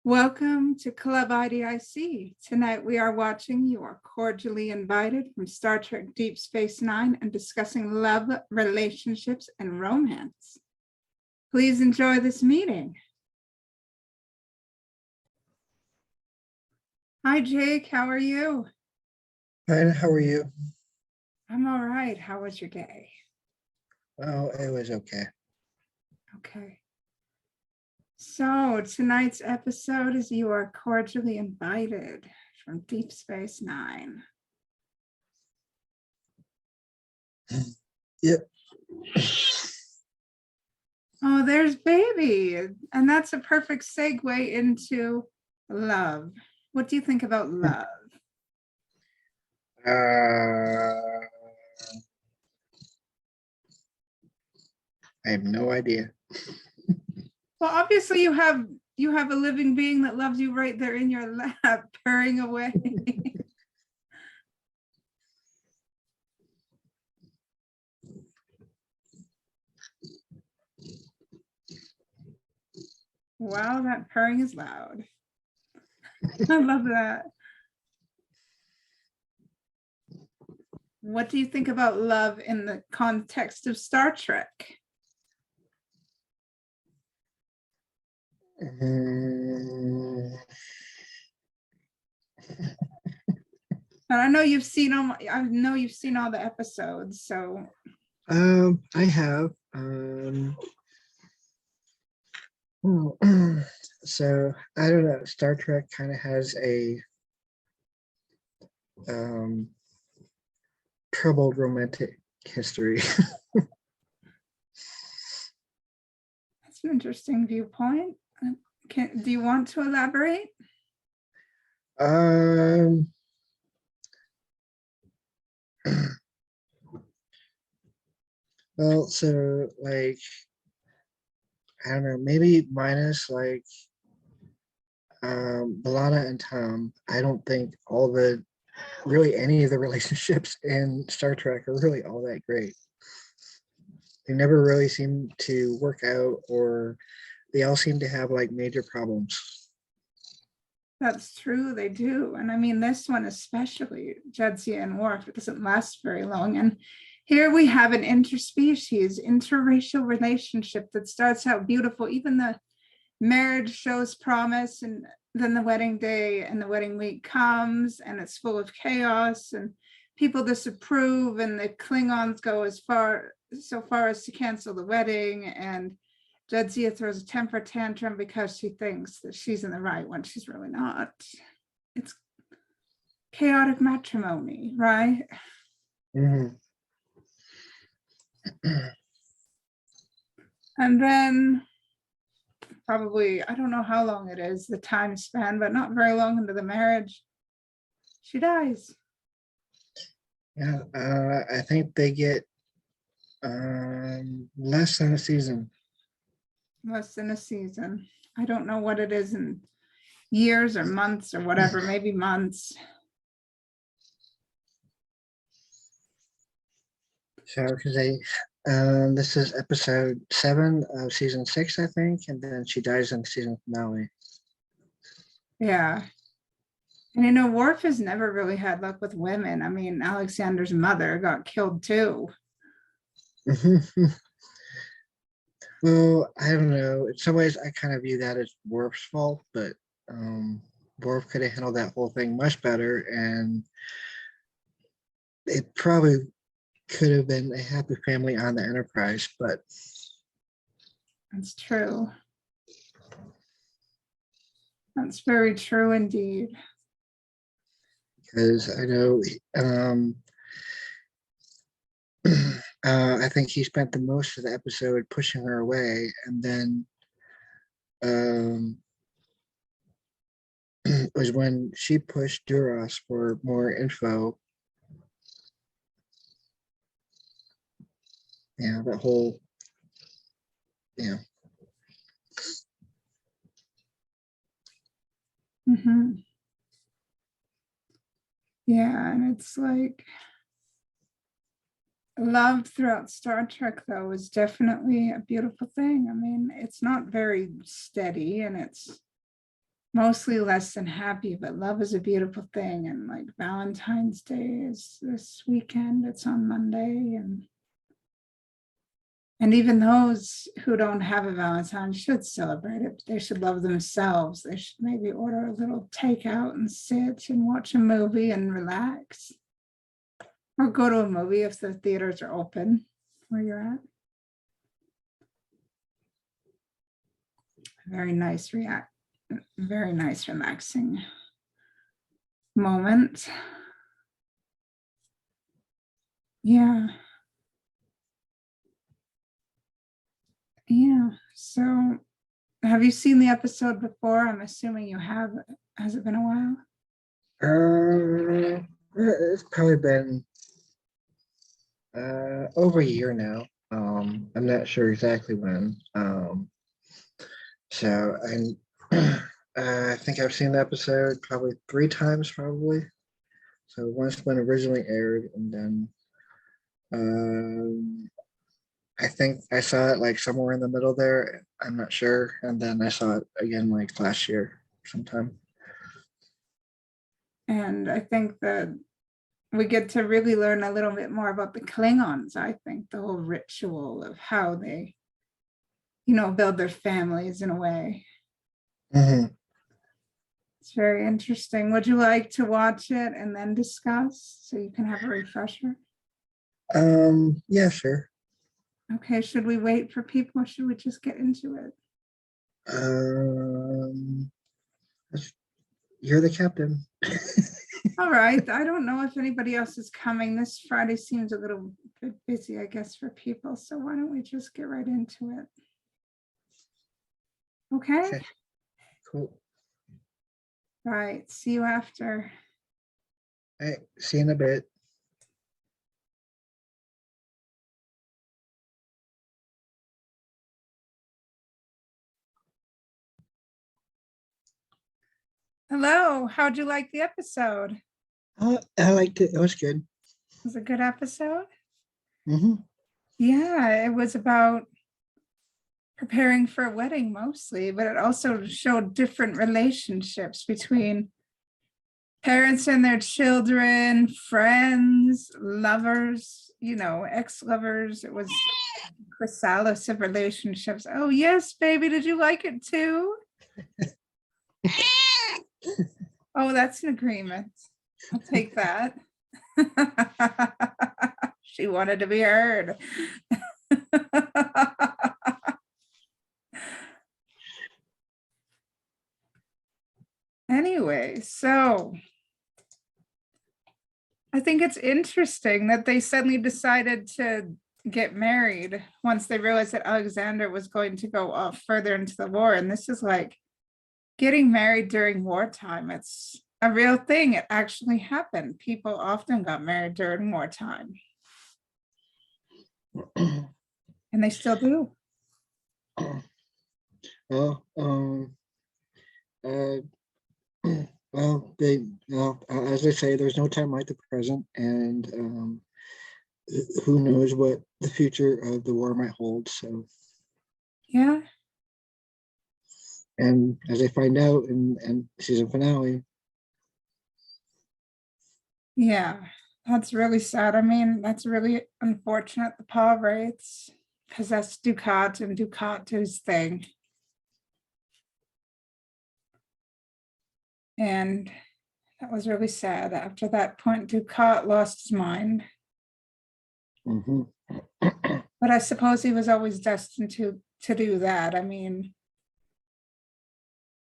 Welcome to Club IDIC. Tonight we are watching You Are Cordially Invited from Star Trek Deep Space Nine and discussing love, relationships, and romance. Please enjoy this meeting. Hi, Jake. How are you? Fine, how are you? I'm all right. How was your day? Oh, it was okay. Okay. So tonight's episode is You Are Cordially Invited from Deep Space Nine. Yep. Oh, there's baby. And that's a perfect segue into love. What do you think about love? I have no idea. Well, obviously you have a living being that loves you right there in your lap, purring away. Wow, that purring is loud. I love that. What do you think about love in the context of Star Trek? And I know you've seen all the episodes, so I have. So I don't know. Star Trek kind of has a troubled romantic history. that's an interesting viewpoint. Do you want to elaborate? Well, so like, I don't know, maybe minus like Balana and Tom. I don't think really any of the relationships in Star Trek are really all that great. They never really seem to work out, or they all seem to have like major problems. That's true, they do. And I mean, this one especially, Jadzia and Worf, it doesn't last very long. And here we have an interspecies, interracial relationship that starts out beautiful. Even the marriage shows promise, and then the wedding day and the wedding week comes and it's full of chaos and people disapprove, and the Klingons go so far as to cancel the wedding, and Jadzia throws a temper tantrum because she thinks that she's in the right when she's really not. It's chaotic matrimony, right? Mm-hmm. And then probably, I don't know how long it is, the time span, but not very long into the marriage, she dies. Yeah, I think they get less than a season. Less than a season. I don't know what it is in years or months or whatever, maybe months. So, because this is episode 7 of season 6, I think, and then she dies in the season finale. Yeah. And you know, Worf has never really had luck with women. I mean, Alexander's mother got killed too. Well, I don't know. In some ways, I kind of view that as Worf's fault, but Worf could have handled that whole thing much better, and it probably could have been a happy family on the Enterprise, but That's true. That's very true indeed. Because I know I think he spent the most of the episode pushing her away, and then it was when she pushed Duras for more info. Yeah, that whole, yeah. Mm-hmm. Yeah, and it's like love throughout Star Trek, though, is definitely a beautiful thing. I mean, it's not very steady, and it's mostly less than happy, but love is a beautiful thing. And like Valentine's Day is this weekend, it's on Monday. And even those who don't have a Valentine should celebrate it. They should love themselves. They should maybe order a little takeout and sit and watch a movie and relax. Or go to a movie if the theaters are open where you're at. Very nice relaxing moment. Yeah. Yeah. So have you seen the episode before? I'm assuming you have. Has it been a while? It's probably been over a year now. I'm not sure exactly when. So I think I've seen the episode probably 3 times, probably. So once when it originally aired, and then I think I saw it like somewhere in the middle there. I'm not sure, and then I saw it again like last year sometime. And I think that we get to really learn a little bit more about the Klingons. I think the whole ritual of how they, build their families in a way. Mm-hmm. It's very interesting. Would you like to watch it and then discuss so you can have a refresher? Yeah, sure. Okay, should we wait for people or should we just get into it? Um, you're the captain. All right. I don't know if anybody else is coming. This Friday seems a little bit busy, I guess, for people. So why don't we just get right into it? Okay. Okay, cool. All right. See you after. All right, see you in a bit. Hello. How'd you like the episode? I liked it. It was good. It was a good episode? Mm-hmm. Yeah, it was about preparing for a wedding mostly, but it also showed different relationships between parents and their children, friends, lovers, ex-lovers. It was chrysalis of relationships. Oh, yes, baby. Did you like it too? Oh, that's an agreement. I'll take that. She wanted to be heard. Anyway, so I think it's interesting that they suddenly decided to get married once they realized that Alexander was going to go off further into the war. And this is like getting married during wartime. It's a real thing. It actually happened. People often got married during wartime. And they still do. Well, well, as they say, there's no time like the present, and who knows what the future of the war might hold. So, Yeah. and as they find out in season finale. Yeah, that's really sad. I mean, that's really unfortunate. The Pavre, it's because that's Ducat and Ducat do his thing. And that was really sad. After that point, Ducat lost his mind. Mm-hmm. But I suppose he was always destined to do that. I mean,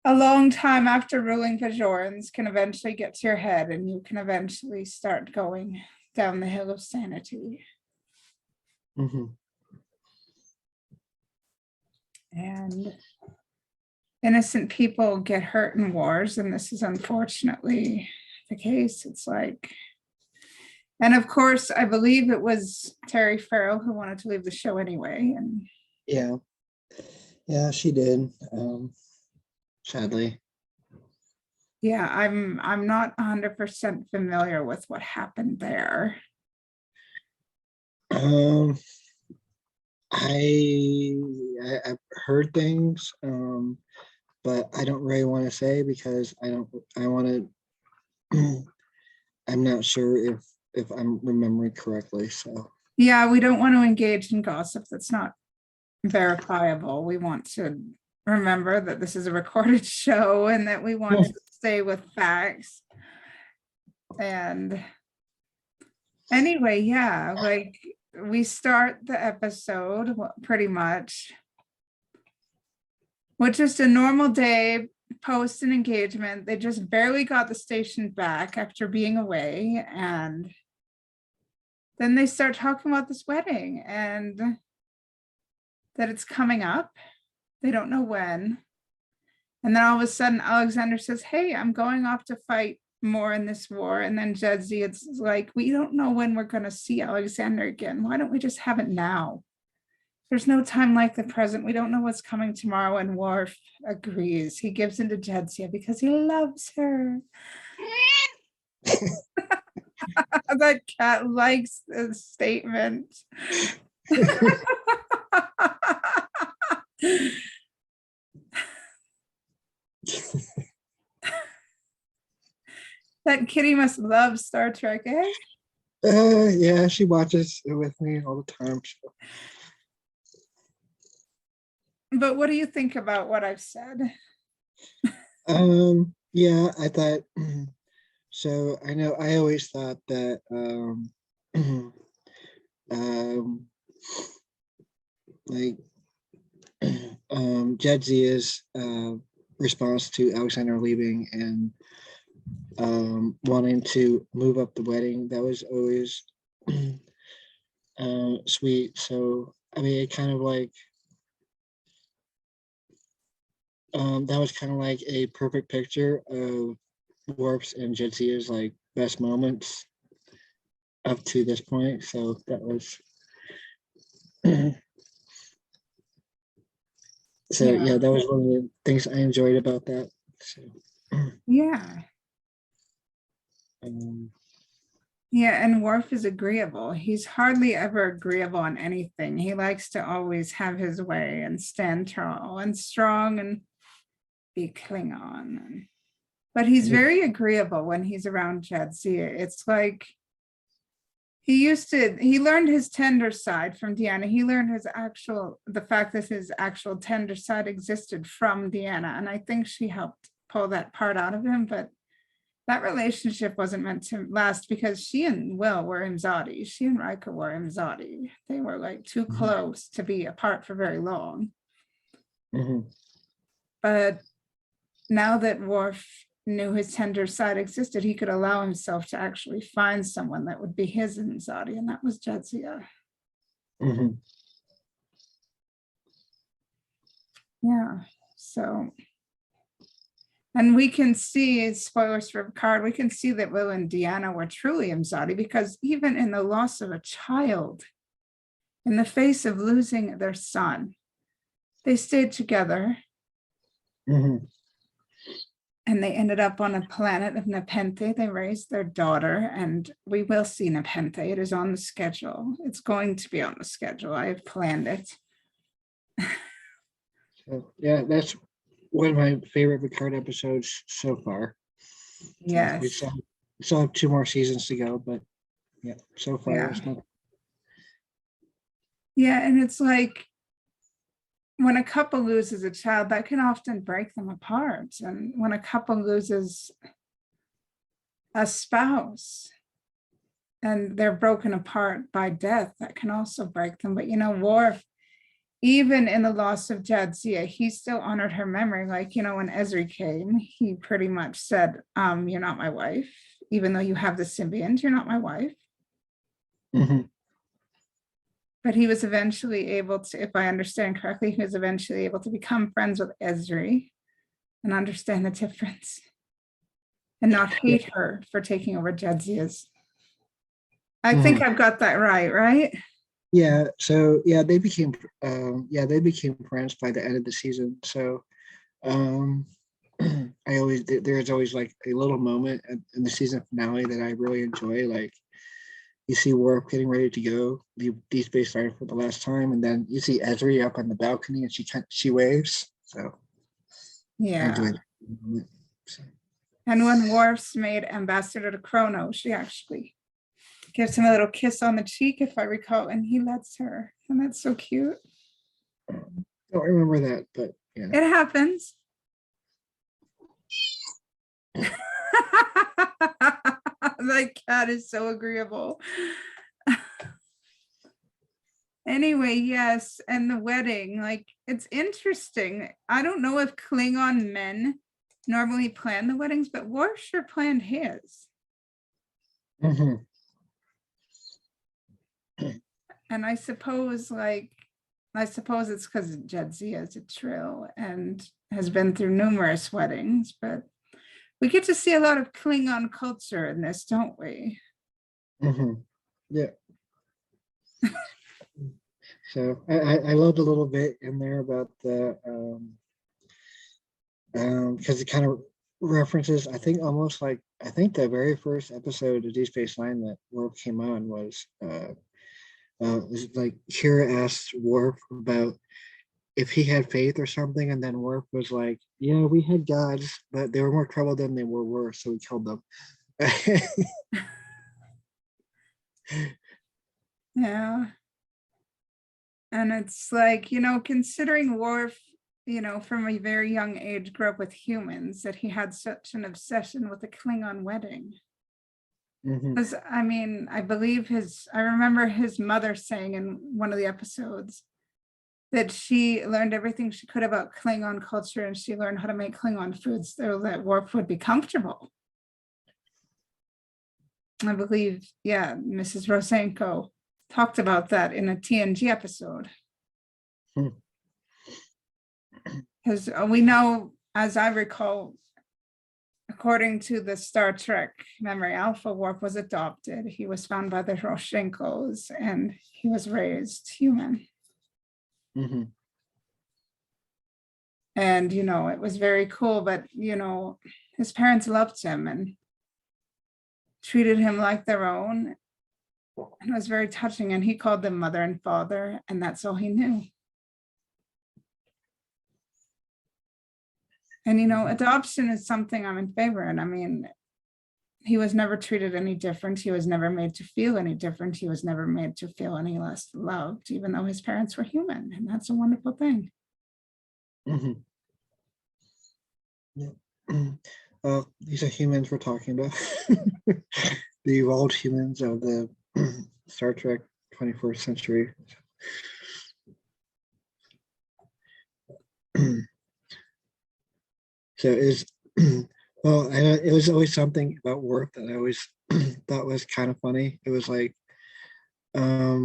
a long time after ruling Bajorans can eventually get to your head and you can eventually start going down the hill of sanity. Mm-hmm. And innocent people get hurt in wars, and this is unfortunately the case. It's like, and of course, I believe it was Terry Farrell who wanted to leave the show anyway. And yeah, she did. Sadly. yeah, I'm not 100% familiar with what happened there. I've heard things. but I don't really want to say because I want to, I'm not sure if I'm remembering correctly. So Yeah, we don't want to engage in gossip that's not verifiable. We want to remember that this is a recorded show and that we want to stay with facts. And anyway, yeah, like we start the episode pretty much with just a normal day post an engagement. They just barely got the station back after being away, and then they start talking about this wedding and that it's coming up. They don't know when. And then all of a sudden Alexander says, hey, I'm going off to fight more in this war. And then Jadzia is like, we don't know when we're going to see Alexander again. Why don't we just have it now? There's no time like the present. We don't know what's coming tomorrow. And Worf agrees. He gives in to Jadzia because he loves her. That cat likes the statement. That kitty must love Star Trek, eh? yeah, she watches it with me all the time. So. But what do you think about what I've said? Yeah, I thought so. I know I always thought that like Jadzia's response to Alexander leaving and wanting to move up the wedding, that was always sweet. So I mean, it kind of like that was kind of like a perfect picture of Worf's and Jadzia's like best moments up to this point. So that was so yeah, that was one of the things I enjoyed about that. So yeah. Yeah, and Worf is agreeable. He's hardly ever agreeable on anything. He likes to always have his way and stand tall and strong and be Klingon. But he's very agreeable when he's around Jadzia. It's like he learned his tender side from Deanna. He learned the fact that his actual tender side existed from Deanna. And I think she helped pull that part out of him, but that relationship wasn't meant to last because she and Will were Imzadi. She and Riker were Imzadi. They were like too close to be apart for very long. But now that Worf knew his tender side existed, he could allow himself to actually find someone that would be his Imzadi, and that was Jadzia. Yeah, so... And we can see, spoilers for Picard, we can see that Will and Deanna were truly Imzadi because even in the loss of a child, in the face of losing their son, they stayed together. And they ended up on a planet of Nepenthe. They raised their daughter, and we will see Nepenthe. It is on the schedule. It's going to be on the schedule. I have planned it. So yeah, that's one of my favorite Picard episodes so far. Yes. We still have 2 more seasons to go, but yeah, so far. Yeah. Yeah, and it's like when a couple loses a child, that can often break them apart. And when a couple loses a spouse and they're broken apart by death, that can also break them. But Worf, even in the loss of Jadzia, he still honored her memory. Like, when Ezri came, he pretty much said, you're not my wife. Even though you have the symbiont, you're not my wife. But he was eventually able to, if I understand correctly, he was eventually able to become friends with Ezri and understand the difference and not hate her for taking over Jadzia's. I think I've got that right? Yeah, so yeah, they became friends by the end of the season. So there's always like a little moment in the season finale that I really enjoy. Like you see Worf getting ready to go, the Deep Space Nine for the last time, and then you see Ezri up on the balcony and she waves. So I Yeah. enjoyed it. So, And when Worf's made ambassador to Chrono, she actually gives him a little kiss on the cheek, if I recall, and he lets her. And that's so cute. don't remember that, but yeah. It happens. The cat is so agreeable. Anyway, yes, and the wedding, like, it's interesting. I don't know if Klingon men normally plan the weddings, but Worf sure planned his. Mhm. And I suppose it's because Jadzia is a trill and has been through numerous weddings, but we get to see a lot of Klingon culture in this, don't we? Mhm. Yeah. So I loved a little bit in there about the because it kind of references, I think almost like, I think the very first episode of Deep Space Nine that Worf came on was like Kira asked Worf about if he had faith or something, and then Worf was like, "Yeah, we had gods, but they were more trouble than they were worse, so we killed them." Yeah. And it's like, considering Worf, from a very young age grew up with humans, that he had such an obsession with a Klingon wedding. Mhm. Because I mean, I remember his mother saying in one of the episodes that she learned everything she could about Klingon culture, and she learned how to make Klingon foods so that Worf would be comfortable. I believe, yeah, Mrs. Rosenko talked about that in a TNG episode. Hmm. Because we know, as I recall, according to the Star Trek Memory Alpha, Worf was adopted. He was found by the Roshenkos and he was raised human. Mhm. And, it was very cool, but, his parents loved him and treated him like their own. And it was very touching. And he called them mother and father, and that's all he knew. And, adoption is something I'm in favor. And I mean, he was never treated any different. He was never made to feel any different. He was never made to feel any less loved, even though his parents were human. And that's a wonderful thing. Mhm. Yeah. These are humans we're talking about. The evolved humans of the Star Trek 21st century. So is well, it was always something about work that I always thought was kind of funny. It was like, I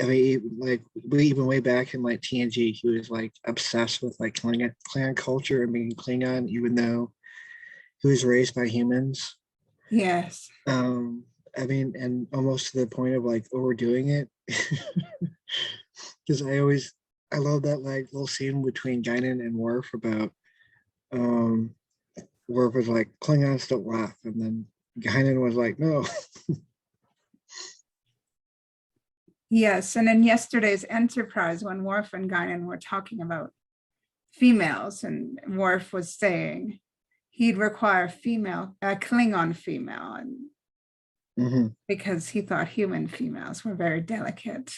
mean, like even way back in like TNG, he was like obsessed with like Klingon culture and being Klingon, even though he was raised by humans. Yes. I mean, and almost to the point of like overdoing it, because I love that like little scene between Guinan and Worf about um Worf was like, Klingons don't laugh, and then Guinan was like, no. Yes. And in yesterday's Enterprise, when Worf and Guinan were talking about females, and Worf was saying he'd require a Klingon female, and Mm-hmm. because he thought human females were very delicate.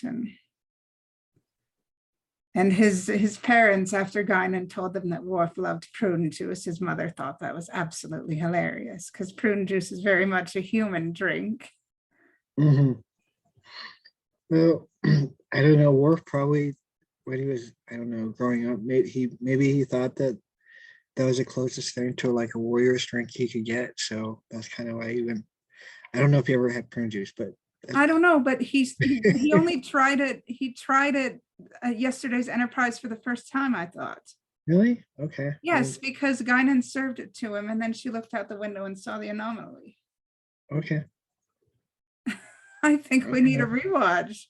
And his parents, after Guinan told them that Worf loved prune juice, his mother thought that was absolutely hilarious, because prune juice is very much a human drink. Mm-hmm. Well, I don't know. Worf probably, when he was, I don't know, growing up, maybe he thought that that was the closest thing to like a warrior's drink he could get. So that's kind of why I don't know if he ever had prune juice, but I don't know, but he only tried it. He tried it at yesterday's Enterprise for the first time, I thought. Really? Okay. Yes, because Guinan served it to him, and then she looked out the window and saw the anomaly. Okay. I think we need a Okay. rewatch.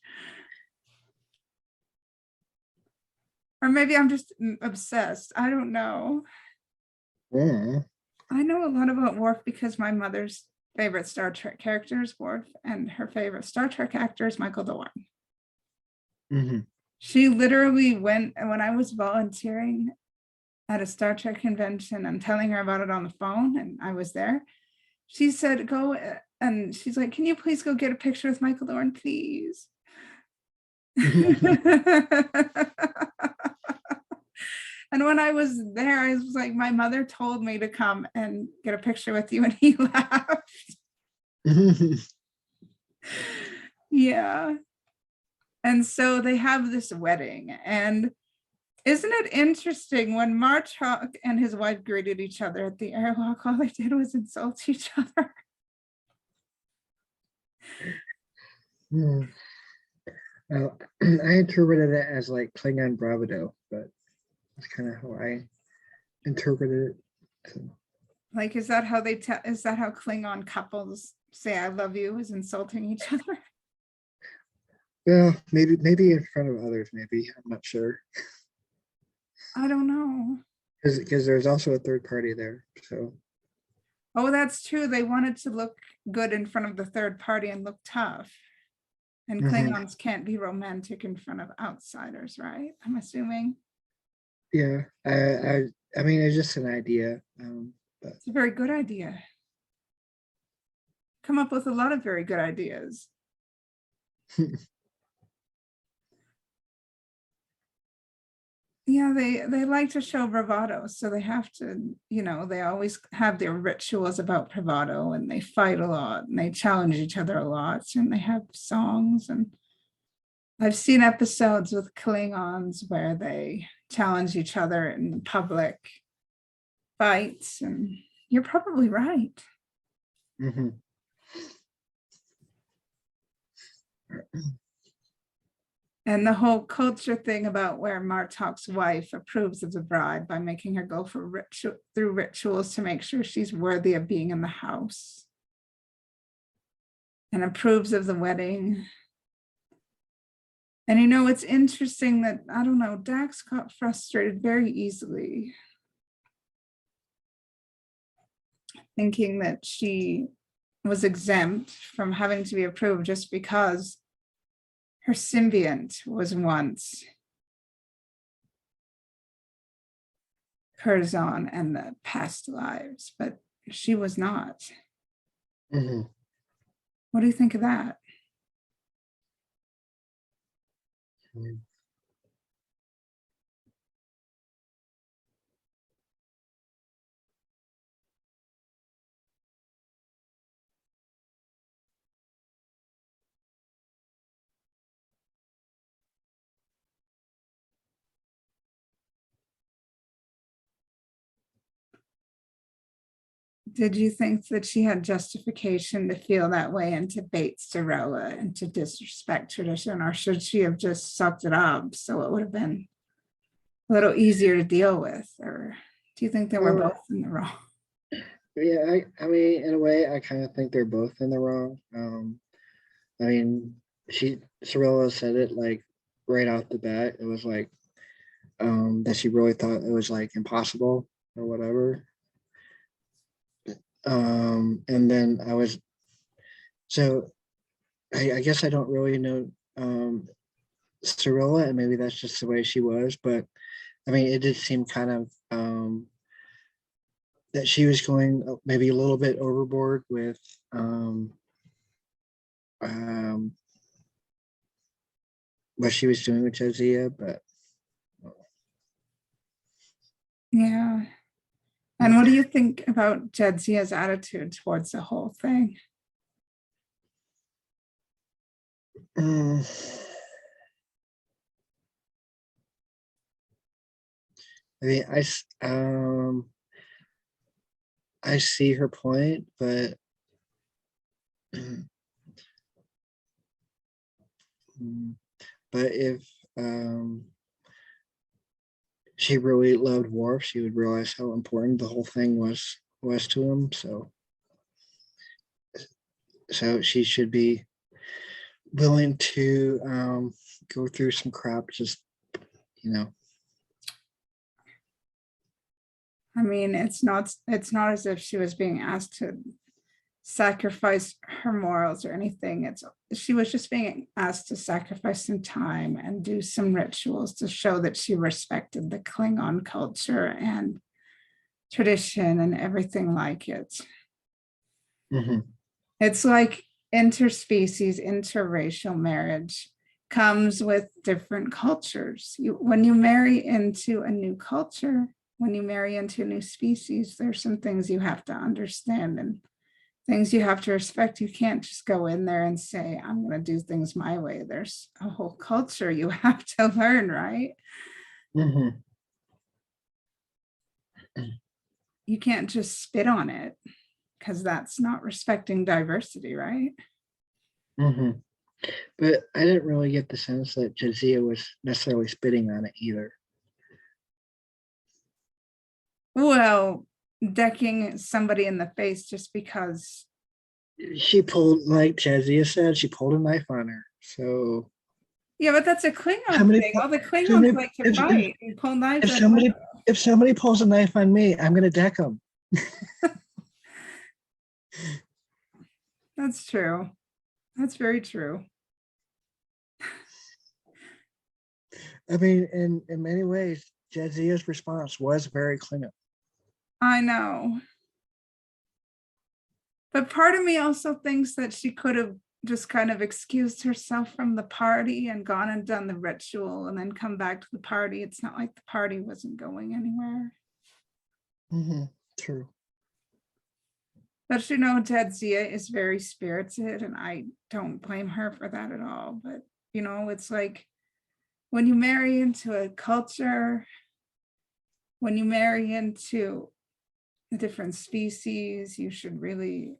Or maybe I'm just obsessed. I don't know. Yeah. I know a lot about Worf because my mother's favorite Star Trek character is Worf, and her favorite Star Trek actor is Michael Dorn. Mm-hmm. She literally went, when I was volunteering at a Star Trek convention and telling her about it on the phone, and I was there. She said, go, and she's like, can you please go get a picture with Michael Dorn, please? And when I was there, I was like, my mother told me to come and get a picture with you, and he laughed. Yeah. And so they have this wedding, and isn't it interesting when Martok and his wife greeted each other at the airlock, all they did was insult each other. Well, I interpreted it as like Klingon bravado, but that's kind of how I interpreted it. So. Like, is that how is that how Klingon couples say I love you, is insulting each other? Well, maybe in front of others, maybe. I'm not sure. I don't know. Because there's also a third party there. So. Oh, that's true. They wanted to look good in front of the third party and look tough. And Klingons can't be romantic in front of outsiders, right? I'm assuming. Yeah, I mean, it's just an idea. But. It's a very good idea. Come up with a lot of very good ideas. Yeah, they like to show bravado, so they have to, they always have their rituals about bravado, and they fight a lot, and they challenge each other a lot, and they have songs. And I've seen episodes with Klingons where they challenge each other in public fights, and you're probably right. Mm-hmm. And the whole culture thing about where Martok's wife approves of the bride by making her go through rituals to make sure she's worthy of being in the house, and approves of the wedding. And it's interesting that, I don't know, Dax got frustrated very easily, thinking that she was exempt from having to be approved just because her symbiont was once Curzon and the past lives, but she was not. Mm-hmm. What do you think of that? Mm-hmm. Did you think that she had justification to feel that way and to bait Starella and to disrespect tradition, or should she have just sucked it up so it would have been a little easier to deal with? Or do you think they were both in the wrong? Yeah, I mean, in a way, I kind of think they're both in the wrong. I mean, Sorella said it like right off the bat. It was like that she really thought it was like impossible or whatever. And then I guess I don't really know Sorella, and maybe that's just the way she was, but I mean, it did seem kind of that she was going maybe a little bit overboard with what she was doing with Jadzia, but Yeah. And what do you think about Jadzia's attitude towards the whole thing? I mean, I see her point, but if she really loved Worf, she would realize how important the whole thing was to him. So she should be willing to go through some crap, just I mean, it's not as if she was being asked to sacrifice her morals or anything. She was just being asked to sacrifice some time and do some rituals to show that she respected the Klingon culture and tradition and everything like it. Mhm. It's like interspecies, interracial marriage comes with different cultures. When you marry into a new culture, when you marry into a new species, there's some things you have to understand and things you have to respect. You can't just go in there and say, I'm going to do things my way. There's a whole culture you have to learn, right? Mhm. You can't just spit on it because that's not respecting diversity, right? Mhm. But I didn't really get the sense that Jadzia was necessarily spitting on it either. Well, decking somebody in the face just because. She pulled, like Jadzia said, she pulled a knife on her. So Yeah, but that's a how Klingon many, thing. All the Klingons somebody, like to fight and pull knives if out of somebody if somebody pulls a knife on me, I'm gonna deck them. That's true. That's very true. I mean, in many ways, Jadzia's response was very Klingon. I know. But part of me also thinks that she could have just kind of excused herself from the party and gone and done the ritual and then come back to the party. It's not like the party wasn't going anywhere. Mm-hmm. True. But you know, Jadzia is very spirited, and I don't blame her for that at all. But you know, it's like when you marry into a culture, when you marry into a different species, you should really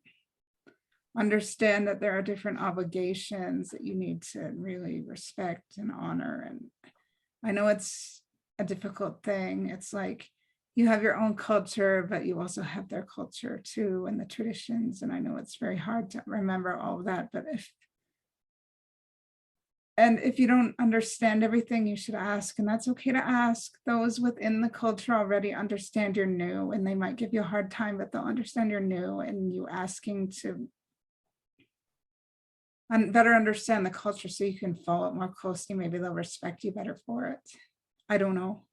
understand that there are different obligations that you need to really respect and honor. And I know it's a difficult thing. It's like you have your own culture, but you also have their culture too, and the traditions. And I know it's very hard to remember all of that, but if you don't understand everything, you should ask, and that's okay to ask. Those within the culture already understand you're new, and they might give you a hard time, but they'll understand you're new, and you asking to better understand the culture so you can follow it more closely. Maybe they'll respect you better for it. I don't know.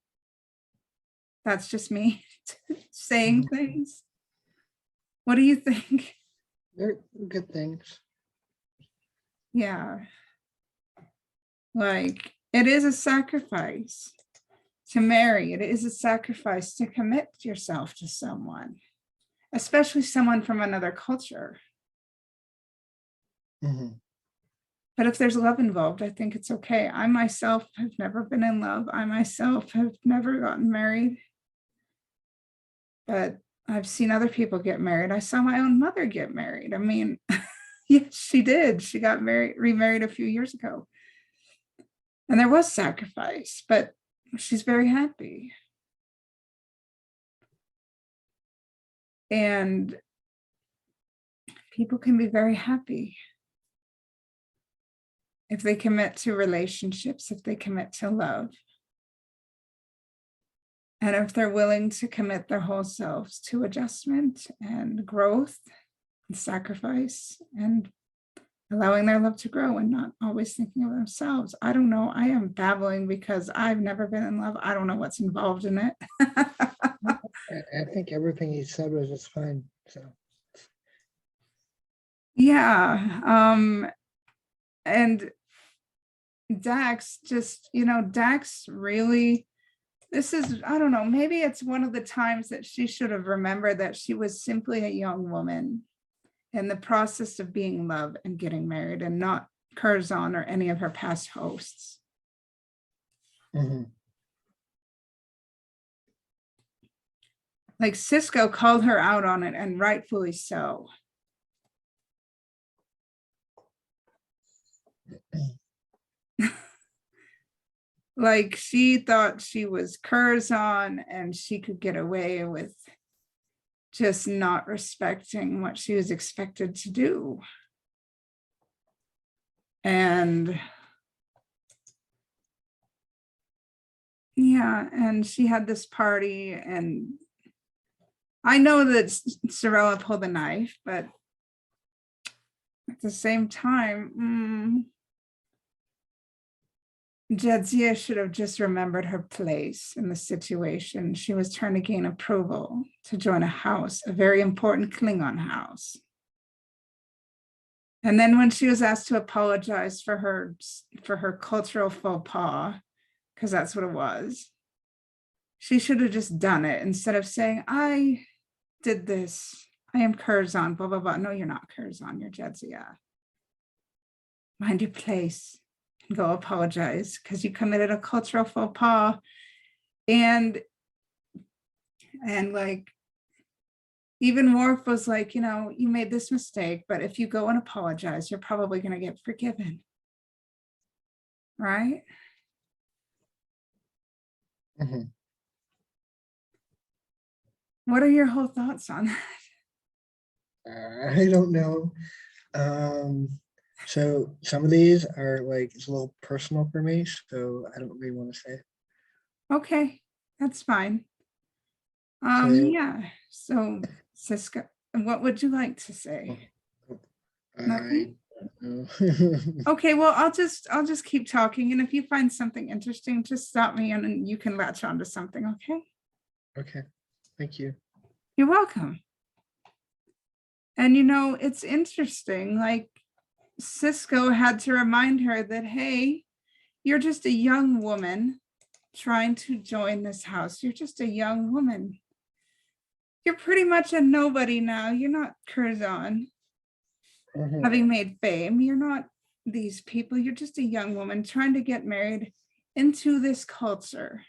That's just me saying things. What do you think? They're good things. Yeah. Like, it is a sacrifice to marry. It is a sacrifice to commit yourself to someone, especially someone from another culture. Mm-hmm. But if there's love involved, I think it's okay. I myself have never been in love. I myself have never gotten married. But I've seen other people get married. I saw my own mother get married. I mean, yes, she did. She got remarried a few years ago. And there was sacrifice, but she's very happy. And people can be very happy if they commit to relationships, if they commit to love. And if they're willing to commit their whole selves to adjustment and growth and sacrifice and allowing their love to grow and not always thinking of themselves. I don't know. I am babbling because I've never been in love. I don't know what's involved in it. I think everything he said was just fine. So Yeah. And Dax just, Dax really, this is, I don't know, maybe it's one of the times that she should have remembered that she was simply a young woman in the process of being loved and getting married, and not Curzon or any of her past hosts. mm-hmm. Like Cisco called her out on it, and rightfully so. Like she thought she was Curzon and she could get away with just not respecting what she was expected to do. And yeah, and she had this party, and I know that Sorella pulled a knife, but at the same time, Jadzia should have just remembered her place in the situation. She was trying to gain approval to join a house, a very important Klingon house. And then when she was asked to apologize for her cultural faux pas, because that's what it was, she should have just done it instead of saying, I did this. I am Curzon, blah, blah, blah. No, you're not Curzon, you're Jadzia. Mind your place and go apologize because you committed a cultural faux pas. And like, even Worf was like, you made this mistake, but if you go and apologize, you're probably going to get forgiven. Right? Mhm. What are your whole thoughts on that? I don't know. So some of these are like, it's a little personal for me, so I don't really want to say. Okay, that's fine. So Yeah. So, Siska, what would you like to say? Nothing? I don't know. Okay, well, I'll just keep talking, and if you find something interesting, just stop me and you can latch onto something, okay? Okay, thank you. You're welcome. And it's interesting, like Cisco had to remind her that, hey, you're just a young woman trying to join this house. You're just a young woman. You're pretty much a nobody now. You're not Curzon, having made fame. You're not these people. You're just a young woman trying to get married into this culture.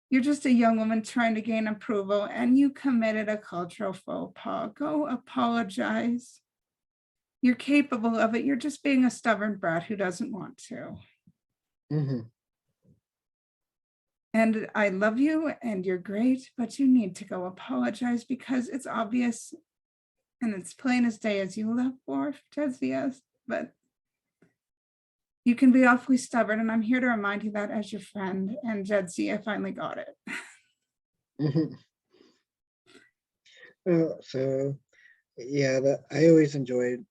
You're just a young woman trying to gain approval, and you committed a cultural faux pas. Go apologize. You're capable of it. You're just being a stubborn brat who doesn't want to. Mhm. And I love you and you're great, but you need to go apologize because it's obvious and it's plain as day as you love Worf, Jadzia, but you can be awfully stubborn, and I'm here to remind you that as your friend, and Jadzia finally got it. Mhm. So yeah, I always enjoyed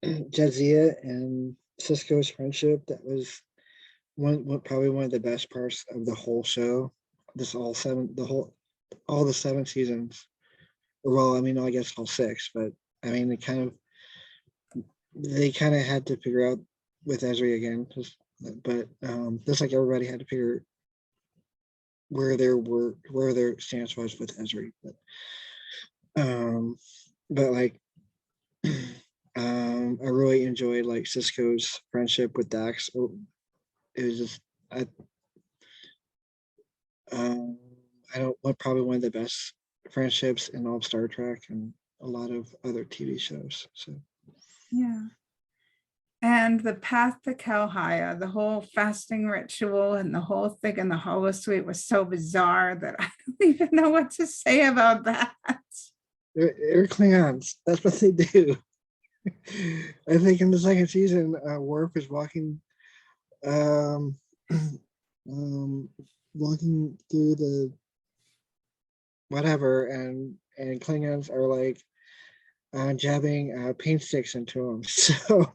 Jadzia and Cisco's friendship. That was probably one of the best parts of the whole show. All the 7 seasons. Well, I mean, I guess all 6, but I mean, they kind of had to figure out with Ezri again, just like everybody had to figure where their stance was with Ezri. But like, I really enjoyed like Cisco's friendship with Dax. It was just um, I don't probably one of the best friendships in all of Star Trek and a lot of other TV shows. So Yeah. And the path to Kalhaya, the whole fasting ritual and the whole thing in the holosuite was so bizarre that I don't even know what to say about that. they're Klingons. That's what they do. I think in the second season, Worf is um, walking through the whatever, and Klingons are like jabbing paint sticks into him. So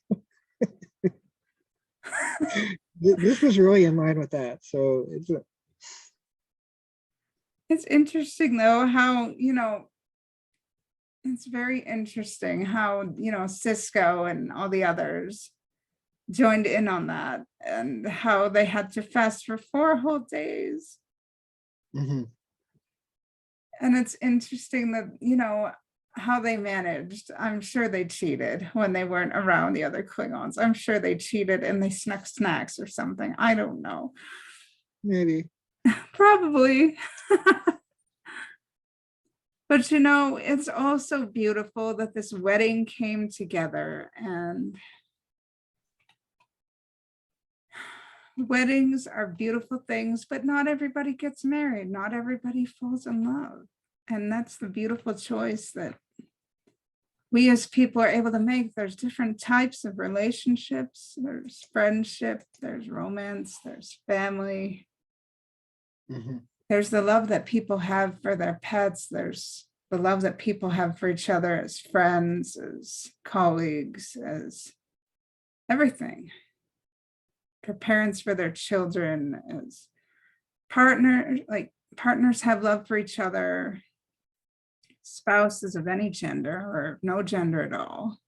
this was really in line with that. So It's interesting though how, it's very interesting how, Cisco and all the others joined in on that and how they had to fast for 4 whole days. mhm. And it's interesting that, how they managed. I'm sure they cheated when they weren't around the other Klingons. I'm sure they cheated and they snuck snacks or something. I don't know. Maybe. Probably. But it's also beautiful that this wedding came together, and weddings are beautiful things, but not everybody gets married. Not everybody falls in love. And that's the beautiful choice that we as people are able to make. There's different types of relationships. There's friendship, there's romance, there's family. Mhm. There's the love that people have for their pets. There's the the love that people have for each other as friends, as colleagues, as everything. For parents, for their children, as partners, like partners have love for each other, spouses of any gender or no gender at all,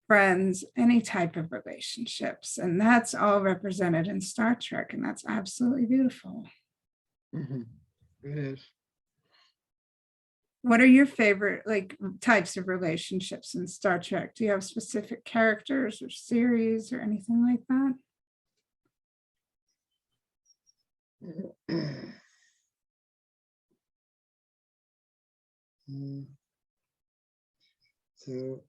friends, any type of relationships. And that's all represented in Star Trek. And that's absolutely beautiful. Mhm. It is. What are your favorite like types of relationships in Star Trek? Do you have specific characters or series or anything like that? Mm. So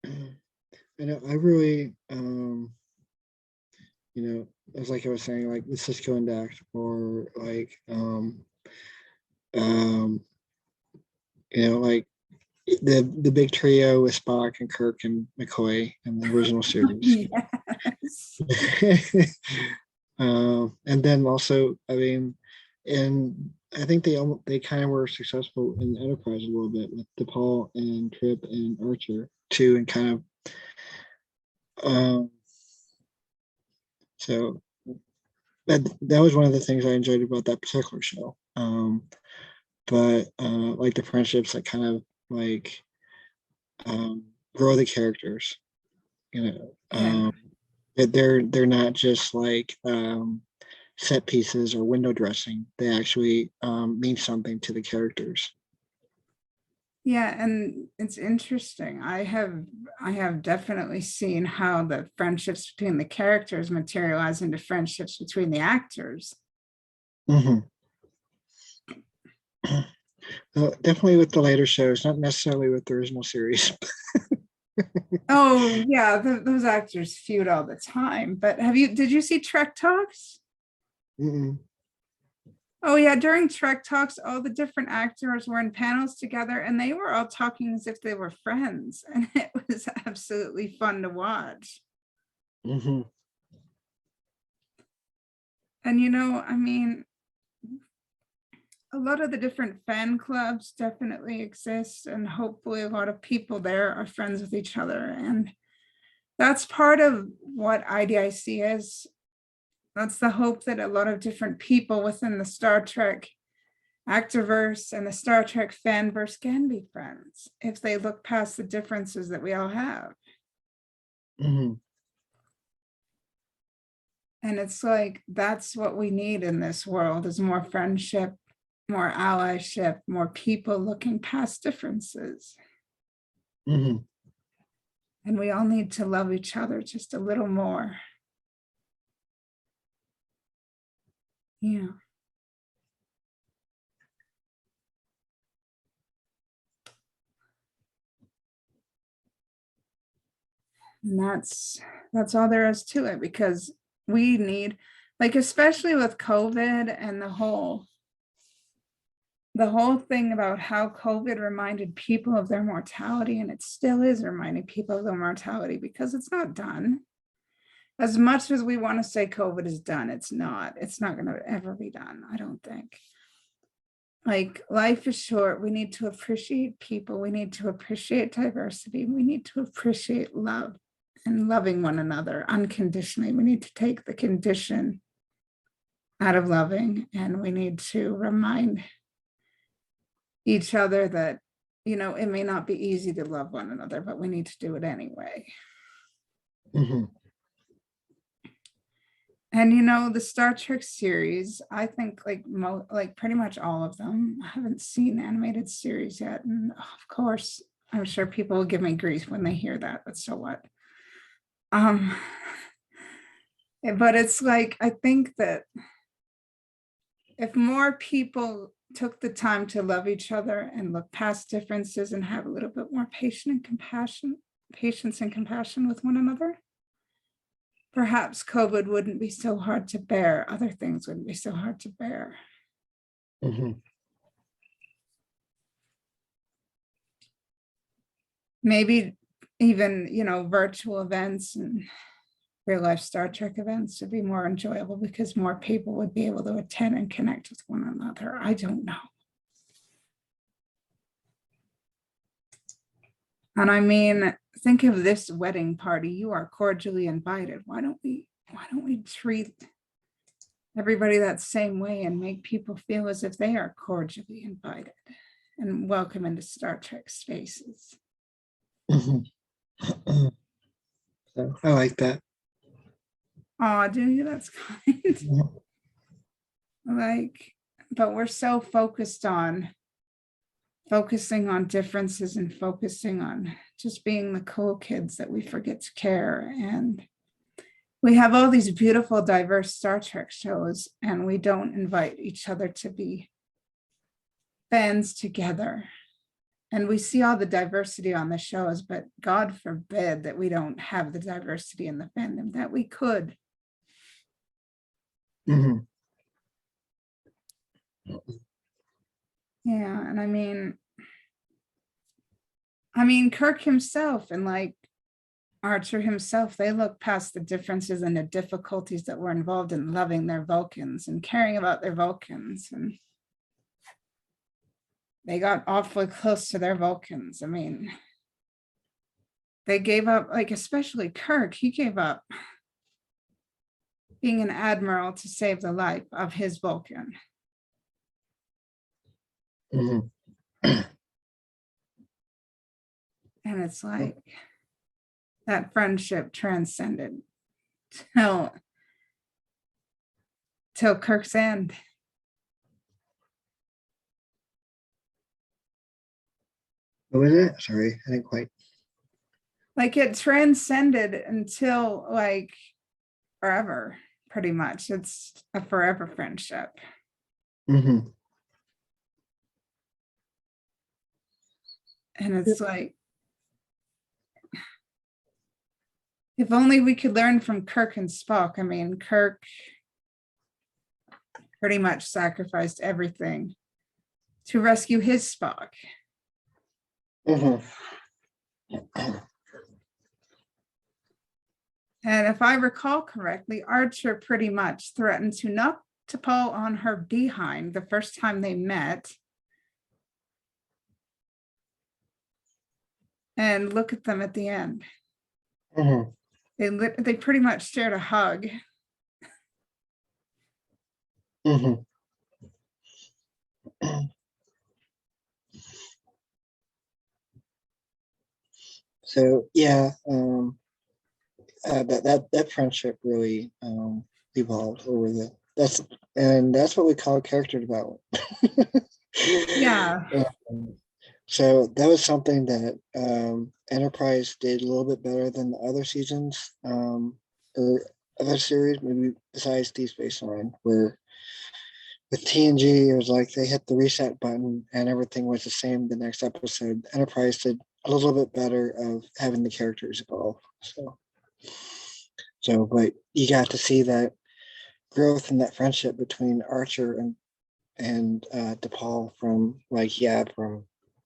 I know I really you know, as like I was saying, like with Cisco and Dax, or like um you know, like the big trio with Spock and Kirk and McCoy in the original series. Yes. And then also, I mean, and I think they kind of were successful in Enterprise a little bit with DePaul and Trip and Archer too, and kind of um, so that was one of the things I enjoyed about that particular show. But like the friendships that kind of like grow the characters, you know, Yeah. that they're not just like set pieces or window dressing. They actually mean something to the characters. Yeah, and it's interesting. I have definitely seen how the friendships between the characters materialize into friendships between the actors. Mhm. Definitely with the later shows, not necessarily with the original series. Oh, yeah, those actors feud all the time. But did you see Trek Talks? Mm-mm. Oh, yeah, during Trek Talks, all the different actors were in panels together and they were all talking as if they were friends. And it was absolutely fun to watch. Mhm. And, I mean, a lot of the different fan clubs definitely exist, and hopefully a lot of people there are friends with each other. And that's part of what IDIC is. That's the hope, that a lot of different people within the Star Trek actorverse and the Star Trek fanverse can be friends if they look past the differences that we all have. Mhm. And it's like, that's what we need in this world, is more friendship, more allyship, more people looking past differences. Mhm. And we all need to love each other just a little more. Yeah. And that's all there is to it, because we need, like, especially with COVID and the whole thing about how COVID reminded people of their mortality, and it still is reminding people of their mortality, because it's not done. As much as we want to say COVID is done, it's not. It's not going to ever be done, I don't think. Like, life is short. We need to appreciate people. We need to appreciate diversity. We need to appreciate love and loving one another unconditionally. We need to take the condition out of loving, and we need to remind each other that, it may not be easy to love one another, but we need to do it anyway. Mhm. And the Star Trek series, I think like pretty much all of them. I haven't seen animated series yet, and of course, I'm sure people will give me grief when they hear that. But so what? Um, but it's like, I think that if more people took the time to love each other and look past differences and have a little bit more patience and compassion with one another, perhaps COVID wouldn't be so hard to bear. Other things wouldn't be so hard to bear. Mhm. Maybe even, virtual events and real life Star Trek events to be more enjoyable because more people would be able to attend and connect with one another. I don't know. And I mean, think of this wedding party. You are cordially invited. Why don't we treat everybody that same way and make people feel as if they are cordially invited and welcome into Star Trek spaces? So I like that. Oh, do you? That's kind. Yeah. Like, but we're so focusing on differences and focusing on just being the cool kids that we forget to care. And we have all these beautiful, diverse Star Trek shows, and we don't invite each other to be fans together. And we see all the diversity on the shows, but God forbid that we don't have the diversity in the fandom that we could. Mm-hmm. Yeah, and I mean, Kirk himself and like Archer himself, they look past the differences and the difficulties that were involved in loving their Vulcans and caring about their Vulcans. And they got awfully close to their Vulcans. I mean, they gave up, like, especially Kirk, he gave up being an admiral to save the life of his Vulcan. Mm-hmm. And it's like that friendship transcended till Kirk's end. What was it? Sorry, I didn't quite. Like, it transcended until like forever, pretty much. It's a forever friendship. Mm-hmm. And it's like, if only we could learn from Kirk and Spock. I mean, Kirk pretty much sacrificed everything to rescue his Spock. Mm-hmm. And if I recall correctly, Archer pretty much threatened to knock T'Pol on her behind the first time they met. And look at them at the end. Mm-hmm. They pretty much shared a hug. Mm-hmm. So yeah, that friendship really evolved over that's what we call character development. Yeah. So that was something that Enterprise did a little bit better than the other seasons or other series, maybe besides Deep Space Nine, where with TNG, it was like they hit the reset button and everything was the same the next episode. Enterprise did a little bit better of having the characters evolve. But you got to see that growth and that friendship between Archer and T'Pol from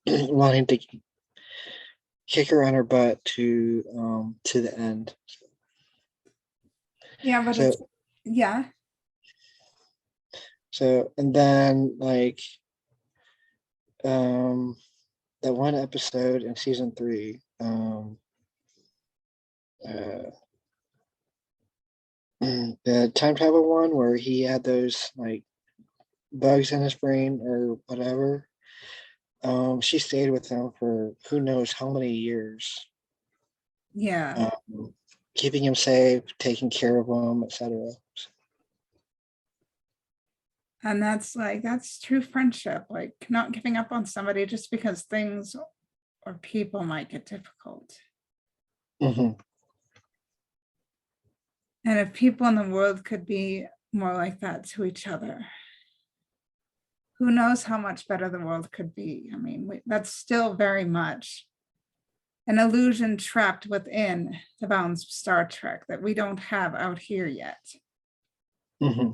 wanting to kick her on her butt to the end. Yeah, but it's, yeah. So, and then like that one episode in season 3, the time travel one where he had those like bugs in his brain or whatever. She stayed with him for who knows how many years. Yeah. Keeping him safe, taking care of him, etc. And that's true friendship, like not giving up on somebody just because things or people might get difficult. Mm-hmm. And if people in the world could be more like that to each other, who knows how much better the world could be. I mean, that's still very much an illusion trapped within the bounds of Star Trek that we don't have out here yet. Mm-hmm.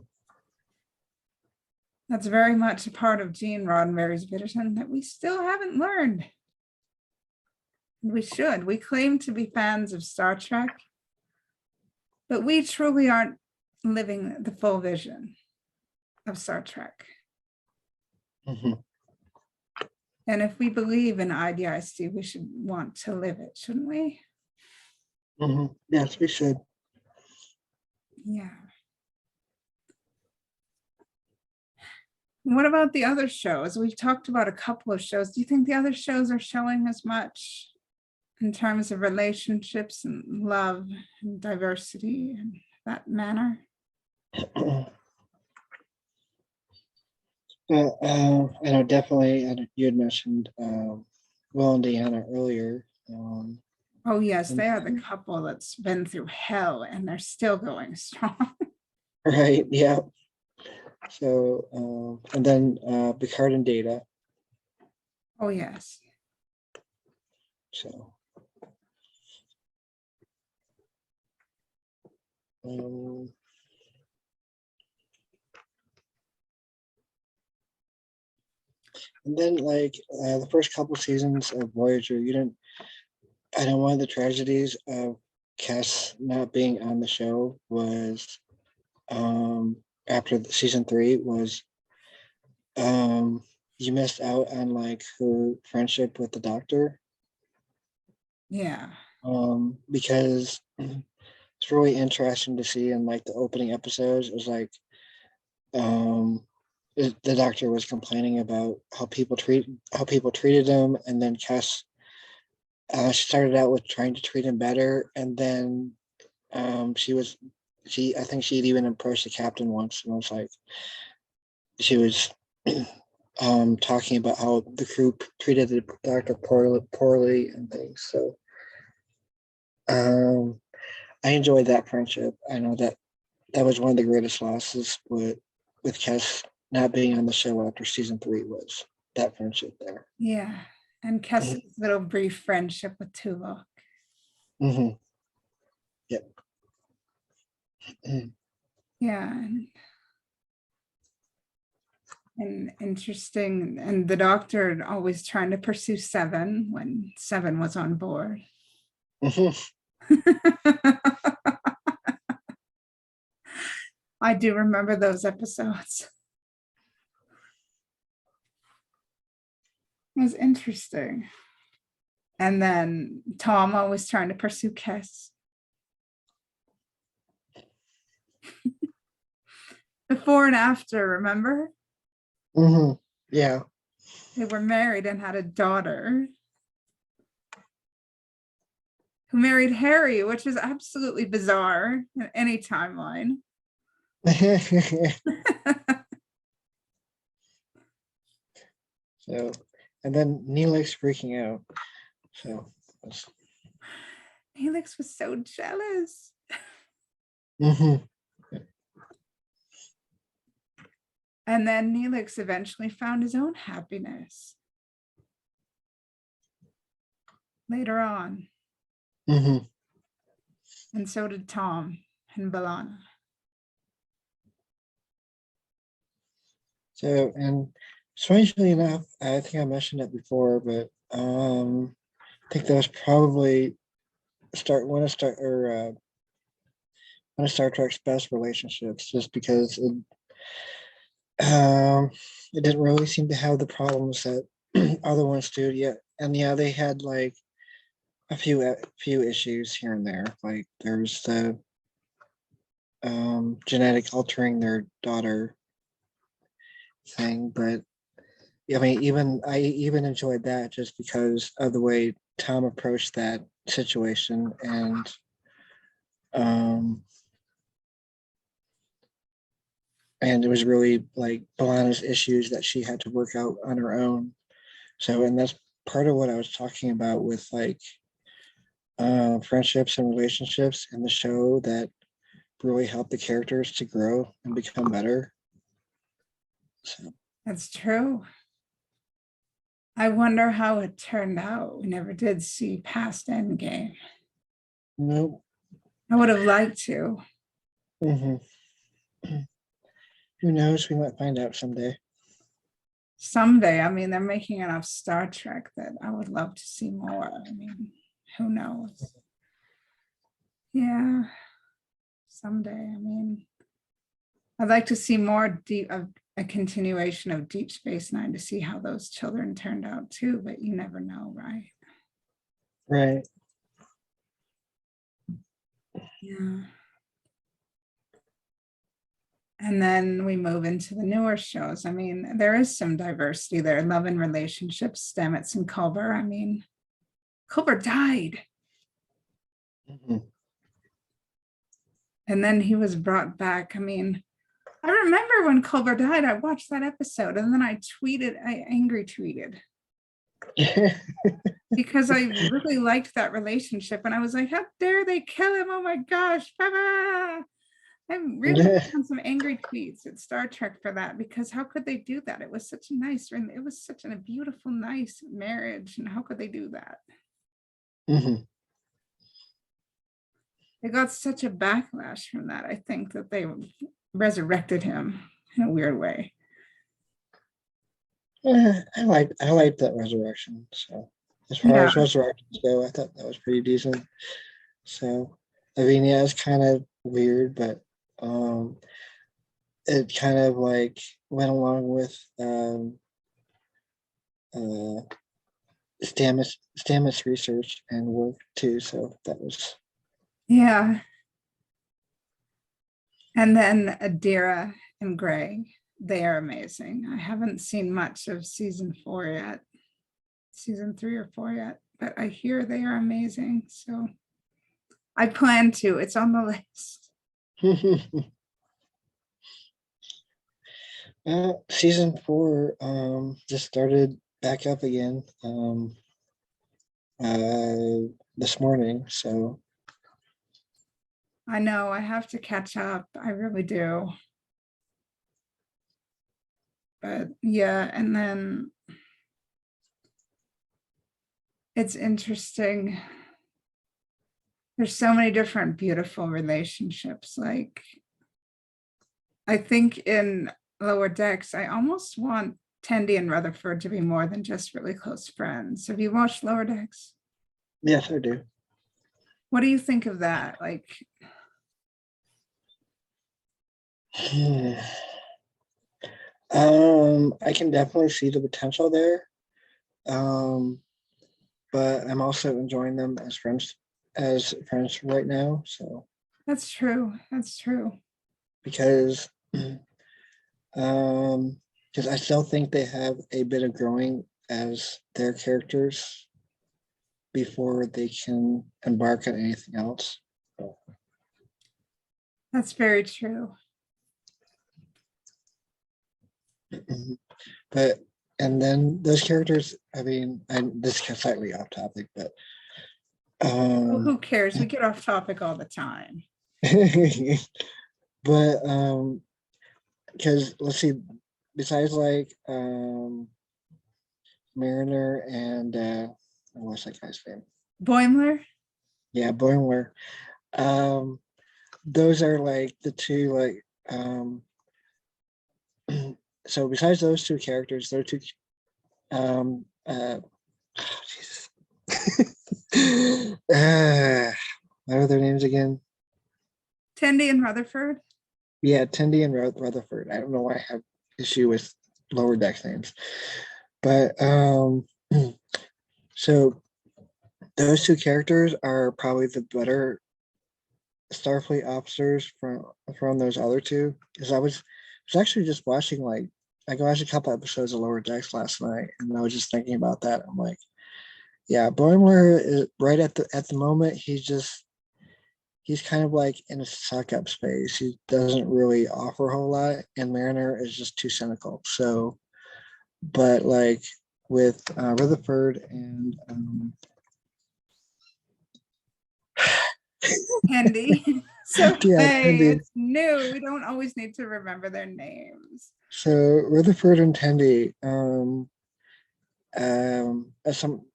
That's very much a part of Gene Roddenberry's vision that we still haven't learned. We should. We claim to be fans of Star Trek, But we truly aren't living the full vision of Star Trek. Mhm. And if we believe in IDIC, we should want to live it, shouldn't we? Mhm. Yes, we should. Yeah. What about the other shows? We've talked about a couple of shows. Do you think the other shows are showing as much in terms of relationships and love and diversity and that manner? Well, I know definitely. You had mentioned Will and Deanna earlier. Oh, yes, And- they are the couple that's been through hell and they're still going strong. right. Yeah. So, and then Picard and Data. Oh, yes. So, um, and then like the first couple seasons of Voyager, you didn't. I know one of the tragedies of Cass not being on the show was after season 3 was you missed out on like her friendship with the Doctor. Yeah. Because it's really interesting to see in like the opening episodes. It was like the Doctor was complaining about how people treated him, and then Cass she started out with trying to treat him better, and then I think she'd even approached the captain once and was like she was talking about how the crew treated the Doctor poorly and things. So I enjoyed that friendship. I know that was one of the greatest losses with Cass not being on the show after season 3 was that friendship there. Yeah. And Kess's little brief friendship with Tuvok. Mm-hmm. Yep. Yeah. And interesting. And the Doctor always trying to pursue Seven when Seven was on board. I do remember those episodes. It was interesting. And then Tom always trying to pursue Kes. Before and after, remember? Mm-hmm. Yeah. They were married and had a daughter who married Harry, which is absolutely bizarre in any timeline. So, and then Neelix freaking out. So, Helix was so jealous. mm-hmm. And then Neelix eventually found his own happiness later on. Mm-hmm. And so did Tom and B'Elanna. So, and strangely enough, I think I mentioned it before, but I think that was probably one of Star Trek's best relationships, just because it didn't really seem to have the problems that other ones do yet. And yeah, they had like a few issues here and there. Like there's the genetic altering their daughter thing, but I mean, I even enjoyed that just because of the way Tom approached that situation, um, and it was really like B'Elanna's issues that she had to work out on her own. So, and that's part of what I was talking about with like friendships and relationships in the show that really help the characters to grow and become better. So, That's true. I wonder how it turned out. We never did see past Endgame. no. I would have liked to. Mm-hmm. Who knows? We might find out someday. Someday, I mean, they're making enough Star Trek that I would love to see more. I mean, who knows? Yeah. someday. I mean, I'd like to see more deep of a continuation of Deep Space Nine to see how those children turned out too, but you never know, right? Right. Yeah. And then we move into the newer shows. I mean, there is some diversity there. Love and Relationships, Stamets and Culber. I mean, Culber died. Mhm. And then he was brought back. I mean, I remember when Culber died, I watched that episode and then I angry tweeted because I really liked that relationship. And I was like, how dare they kill him? Oh my gosh. I'm really on some angry tweets at Star Trek for that, because how could they do that? It was such a nice, it was such a beautiful, nice marriage. And how could they do that? Mhm. They got such a backlash from that. I think that they resurrected him in a weird way. I liked that resurrection. So as far Yeah. as resurrections go, I thought that was pretty decent. So I mean, yeah, it's kind of weird, but it kind of like went along with uh Stamets research and work too. So that was Yeah. And then Adira and Greg, they are amazing. I haven't seen much of season 4 yet, season 3 or 4 yet, but I hear they are amazing. So I plan to, it's on the list. season 4 just started back up again this morning. So I know I have to catch up. I really do. But yeah, and then it's interesting. There's so many different beautiful relationships. Like, I think in Lower Decks, I almost want Tendi and Rutherford to be more than just really close friends. Have you watched Lower Decks? yes, I do. What do you think of that? Like, I can definitely see the potential there. But I'm also enjoying them as friends right now. So that's true. That's true. because because I still think they have a bit of growing as their characters before they can embark on anything else. That's very true. But and then those characters, I mean, this is slightly off topic, but Well, who cares? We get off topic all the time. but because let's see, besides like Mariner and what's that guy's name? Boimler? Yeah, Boimler. Those are like the two like so besides those two characters, there are two Jesus. What are their names again? Tendi and Rutherford? Yeah, Tendi and Rutherford. I don't know why I have issue with Lower Decks names, but so those two characters are probably the better Starfleet officers from those other two. Because I was actually just watching like I watched a couple episodes of Lower Decks last night, and I was just thinking about that. I'm like, yeah, Boimler is right at the moment. He's kind of like in a suck up space. He doesn't really offer a whole lot, and Mariner is just too cynical. So, but like with Rutherford and Tendi. So yeah, hey, Tendi. it's new. We don't always need to remember their names. So Rutherford and Tendi,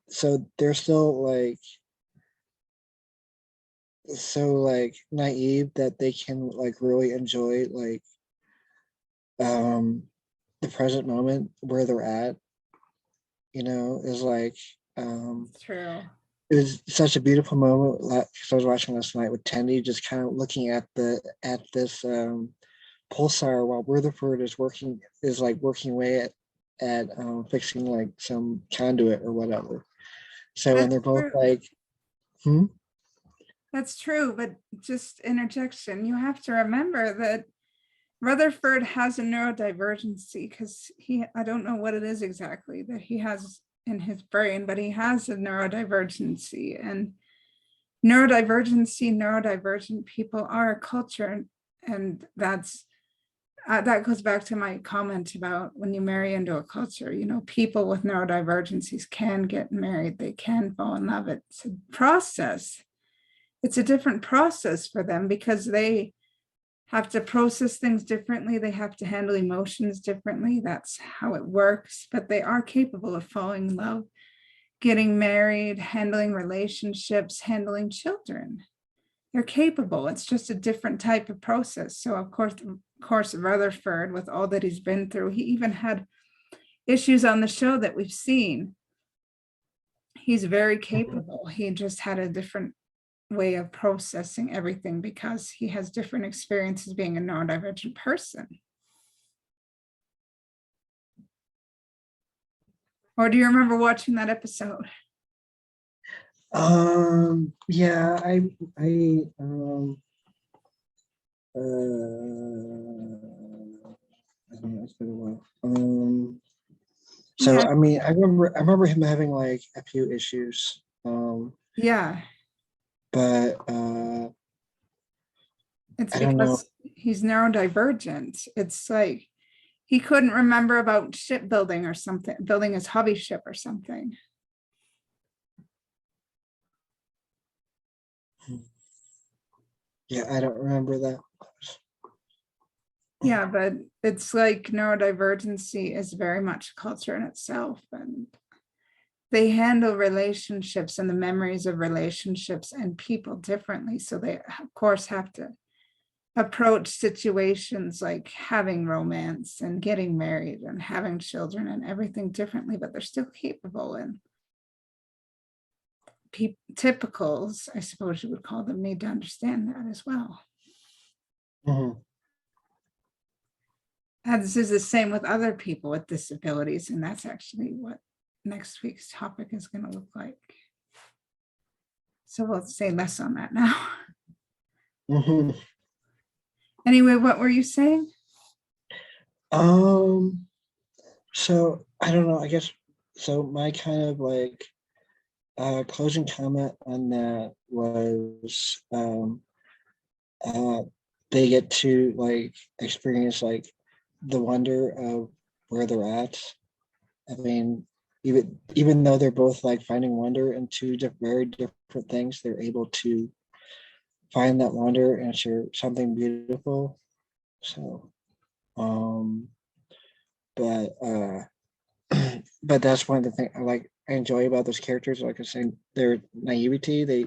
so they're still like so like naive that they can like really enjoy like um the present moment where they're at, is like True. it was such a beautiful moment because I was watching last night with Tendy, just kind of looking at this pulsar while Rutherford is like working away at fixing like some conduit or whatever. So when That's they're both true. like, That's true, but just interjection, you have to remember that Rutherford has a neurodivergency because I don't know what it is exactly that he has in his brain, but he has a neurodivergency, and neurodivergent people are a culture. And that goes back to my comment about when you marry into a culture, people with neurodivergencies can get married, they can fall in love. It's a process. It's a different process for them because they have to process things differently. They have to handle emotions differently. That's how it works. But they are capable of falling in love, getting married, handling relationships, handling children. They're capable. It's just a different type of process. So of course, Rutherford, with all that he's been through, he even had issues on the show that we've seen. He's very capable. He just had a different way of processing everything because he has different experiences being a neurodivergent person. Or do you remember watching that episode? yeah, I I don't know, it's been a while. So Yeah. I mean, I remember him having like a few issues. Yeah. But It's I don't know. because he's neurodivergent. It's like he couldn't remember about shipbuilding or something, building his hobby ship or something. Yeah, I don't remember that. Yeah, but it's like neurodivergency is very much a culture in itself, and they handle relationships and the memories of relationships and people differently. So they, of course, have to approach situations like having romance and getting married and having children and everything differently, but they're still capable. And typicals, I suppose you would call them, need to understand that as well. Mhm. As is the same with other people with disabilities, and that's actually what next week's topic is going to look like. So we'll say less on that now. Mhm. Anyway, what were you saying? So I don't know, I guess so my kind of like closing comment on that was uh they get to like experience like the wonder of where they're at. I mean, even though they're both like finding wonder in two very different things, they're able to find that wonder and share something beautiful. So um but but that's one of the things I enjoy about those characters. Like I said, their naivety. They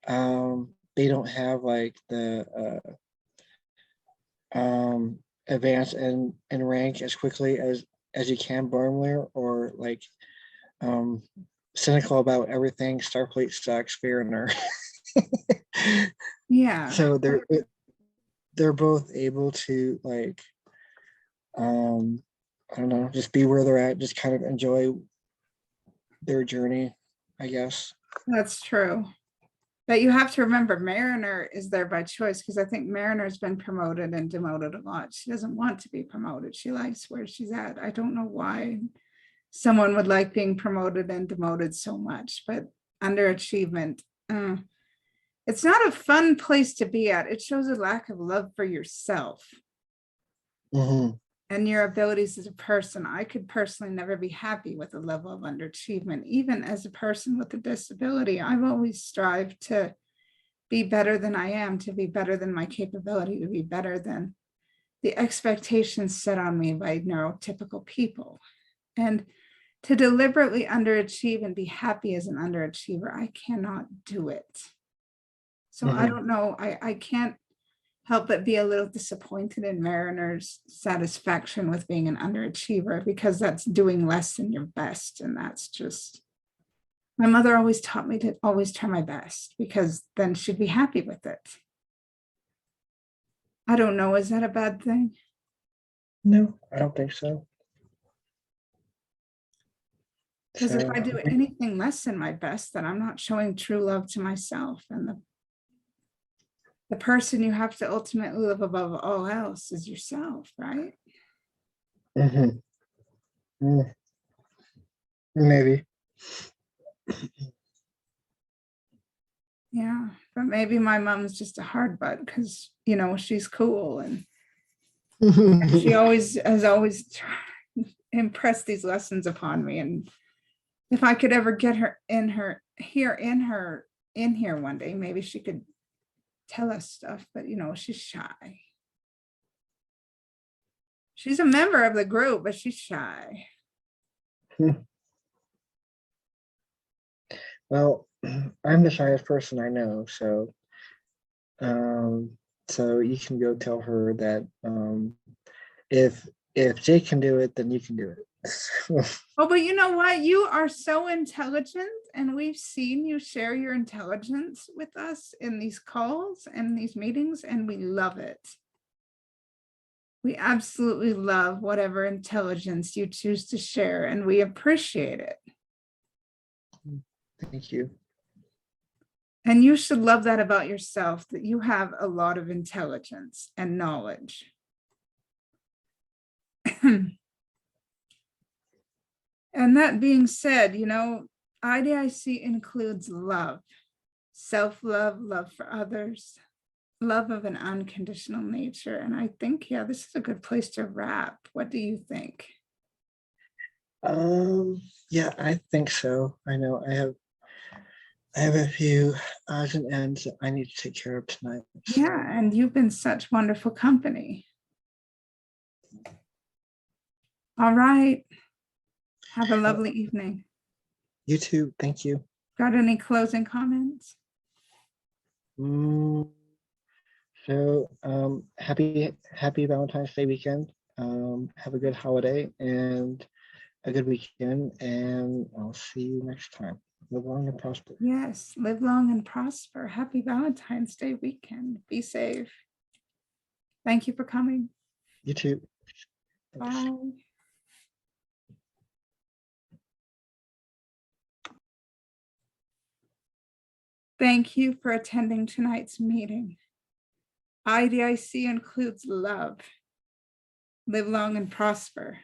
don't have like the advance and rank as quickly as you can Boromir, or like um cynical about everything. Starfleet sucks, fear and earth. Yeah, So they're both able to like I don't know, just be where they're at, just kind of enjoy their journey, I guess. that's true. But you have to remember, Mariner is there by choice, because I think Mariner's been promoted and demoted a lot. She doesn't want to be promoted. She likes where she's at. I don't know why someone would like being promoted and demoted so much, but underachievement, it's not a fun place to be at. It shows a lack of love for yourself Mm-hmm. and your abilities as a person. I could personally never be happy with a level of underachievement. Even as a person with a disability, I've always strived to be better than I am, to be better than my capability, to be better than the expectations set on me by neurotypical people. And to deliberately underachieve and be happy as an underachiever, I cannot do it. So I Mm-hmm. don't know, I can't help but be a little disappointed in Mariner's satisfaction with being an underachiever, because that's doing less than your best. And that's just My mother always taught me to always try my best because then she'd be happy with it. I don't know, is that a bad thing? No, I don't think so. Because if I So, do anything less than my best, then I'm not showing true love to myself. And the person you have to ultimately love above all else is yourself, right? mhm, mm, maybe. Yeah, but maybe my mom's just a hard butt because, you know, she's cool and she always has always impressed these lessons upon me. And if I could ever get her in here one day, maybe she could tell us stuff, but you know, she's shy. She's a member of the group, but she's shy. Well, I'm the shyest person I know, so you can go tell her that if Jake can do it, then you can do it. Oh, but you know what? You are so intelligent, and we've seen you share your intelligence with us in these calls and these meetings, and we love it. We absolutely love whatever intelligence you choose to share, and we appreciate it. Thank you. And you should love that about yourself, that you have a lot of intelligence and knowledge. And that being said, you know, IDIC includes love, self-love, love for others, love of an unconditional nature. And I think, yeah, this is a good place to wrap. What do you think? Yeah, I think so. I know I have a few odds and ends that I need to take care of tonight. So. Yeah, and you've been such wonderful company. All right. Have a lovely evening. You too. Thank you. Got any closing comments? Happy Valentine's Day weekend. Have a good holiday and a good weekend, and I'll see you next time. Live long and prosper. Yes, live long and prosper. Happy Valentine's Day weekend. Be safe. Thank you for coming. You too. Bye. Thank you for attending tonight's meeting. IDIC includes love. Live long and prosper.